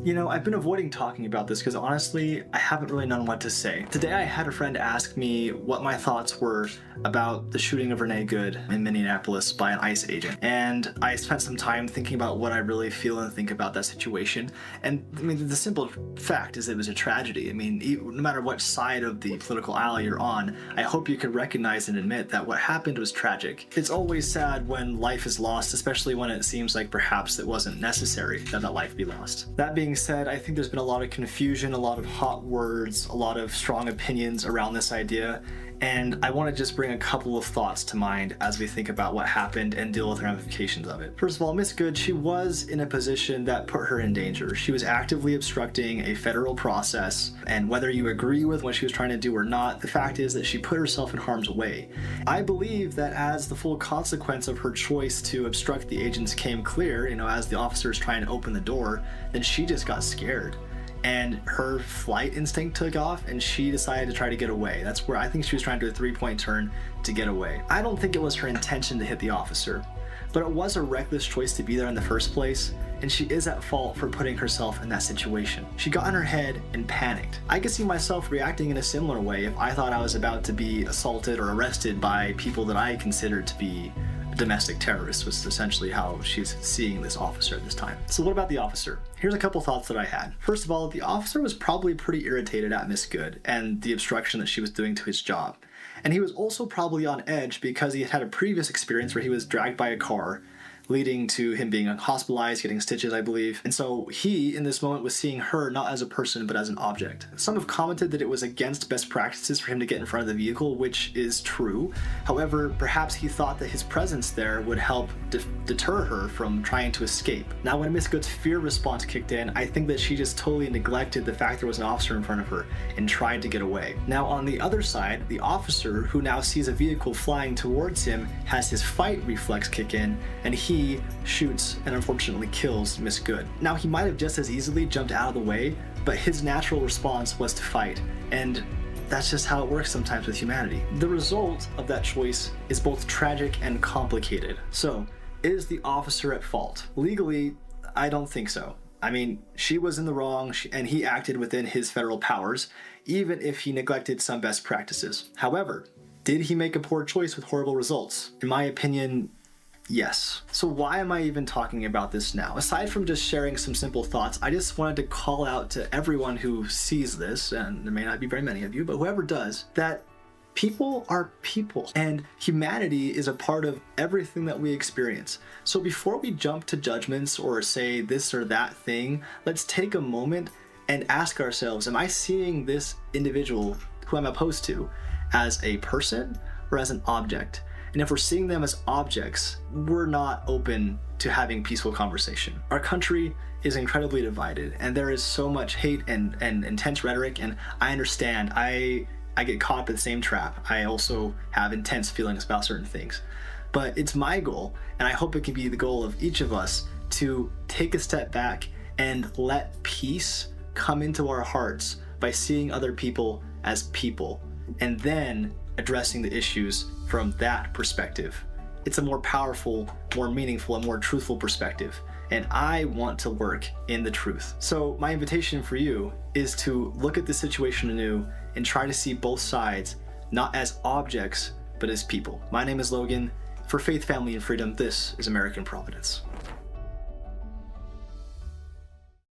You know, I've been avoiding talking about this because honestly, I haven't really known what to say. Today I had a friend ask me what my thoughts were about the shooting of Renee Good in Minneapolis by an ICE agent. And I spent some time thinking about what I really feel and think about that situation. And I mean, the simple fact is it was a tragedy. I mean, no matter what side of the political aisle you're on, I hope you can recognize and admit that what happened was tragic. It's always sad when life is lost, especially when it seems like perhaps it wasn't necessary that life be lost. That being said, I think there's been a lot of confusion, a lot of hot words, a lot of strong opinions around this idea, and I want to just bring a couple of thoughts to mind as we think about what happened and deal with the ramifications of it. First of all, Miss Good, she was in a position that put her in danger. She was actively obstructing a federal process, and whether you agree with what she was trying to do or not, the fact is that she put herself in harm's way. I believe that as the full consequence of her choice to obstruct the agents came clear, as the officers trying to open the door, then she just got scared. And her flight instinct took off and she decided to try to get away. That's where I think she was trying to do a three-point turn to get away. I don't think it was her intention to hit the officer, but it was a reckless choice to be there in the first place, and she is at fault for putting herself in that situation. She got in her head and panicked. I could see myself reacting in a similar way if I thought I was about to be assaulted or arrested by people that I considered to be domestic terrorists, was essentially how she's seeing this officer at this time. So what about the officer? Here's a couple thoughts that I had. First of all, the officer was probably pretty irritated at Miss Good and the obstruction that she was doing to his job. And he was also probably on edge because he had had a previous experience where he was dragged by a car, leading to him being hospitalized, getting stitches, I believe. And so he, in this moment, was seeing her not as a person, but as an object. Some have commented that it was against best practices for him to get in front of the vehicle, which is true. However, perhaps he thought that his presence there would help deter her from trying to escape. Now, when Miss Good's fear response kicked in, I think that she just totally neglected the fact there was an officer in front of her and tried to get away. Now, on the other side, the officer, who now sees a vehicle flying towards him, has his fight reflex kick in, and he shoots and unfortunately kills Miss Good. Now, he might have just as easily jumped out of the way, but his natural response was to fight, and that's just how it works sometimes with humanity. The result of that choice is both tragic and complicated. So, is the officer at fault? Legally, I don't think so. I mean, she was in the wrong, and he acted within his federal powers, even if he neglected some best practices. However, did he make a poor choice with horrible results? In my opinion, yes. So why am I even talking about this now? Aside from just sharing some simple thoughts, I just wanted to call out to everyone who sees this, and there may not be very many of you, but whoever does, that people are people, and humanity is a part of everything that we experience. So before we jump to judgments or say this or that thing, let's take a moment and ask ourselves, am I seeing this individual who I'm opposed to as a person or as an object? And if we're seeing them as objects, we're not open to having peaceful conversation. Our country is incredibly divided, and there is so much hate and intense rhetoric, and I understand. I get caught up in the same trap. I also have intense feelings about certain things. But it's my goal, and I hope it can be the goal of each of us, to take a step back and let peace come into our hearts by seeing other people as people, and then addressing the issues from that perspective. It's a more powerful, more meaningful, and more truthful perspective. And I want to work in the truth. So my invitation for you is to look at this situation anew and try to see both sides, not as objects, but as people. My name is Logan. For Faith, Family, and Freedom, this is American Providence.